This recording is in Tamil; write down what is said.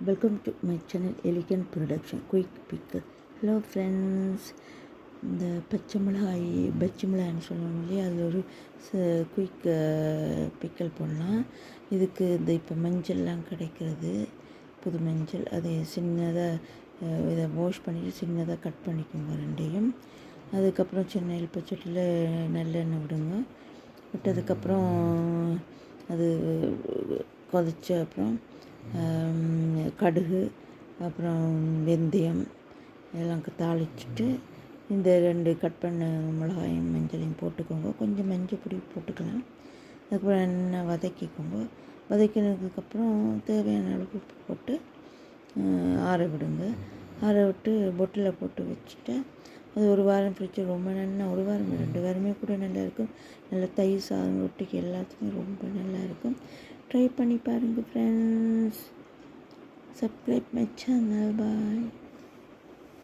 Welcome to my channel elegant production quick pickle. Hello friends, இந்த பச்சை மிளகாய் பச்சை மிளகாய்னு சொல்லுவாங்க இல்லையா, அதில் ஒரு குயிக் பிக்கல் போடலாம். இதுக்கு இந்த இப்போ மஞ்சள்லாம் கிடைக்கிறது, புது மஞ்சள், அதை சின்னதாக இதை வாஷ் பண்ணிவிட்டு சின்னதாக கட் பண்ணிக்கோங்க ரெண்டையும். அதுக்கப்புறம் சின்ன எலுப்பச்சட்டியில் நல்லெண்ணெய் விடுங்க. விட்டதுக்கப்புறம் அது கொதிச்ச அப்புறம் கடுகு, அப்புறம் வெந்தயம் எல்லாம் தாளிச்சுட்டு இந்த 2 கட் பண்ண மிளகாயும் மஞ்சளையும் போட்டுக்கோங்க. கொஞ்சம் மஞ்சள் பொடி போட்டுக்கலாம். அதுக்கப்புறம் எண்ணெய் வதக்கிக்கோங்க. வதக்கினதுக்கப்புறம் தேவையான அளவுக்கு உப்பு போட்டு ஆற விடுங்க. ஆற விட்டு பொட்டில் போட்டு வச்சுட்டு அது ஒரு வாரம் ஃப்ரிட்ஜில் ரொம்ப நல்லா, ஒரு வாரம் 2 வாரமே கூட நல்லாயிருக்கும். நல்லா தயிர் சாதம் ரொட்டிக்கு எல்லாத்துக்குமே ரொம்ப நல்லாயிருக்கும். ட்ரை பண்ணி பாருங்கள் friends. Subscribe my channel. Bye.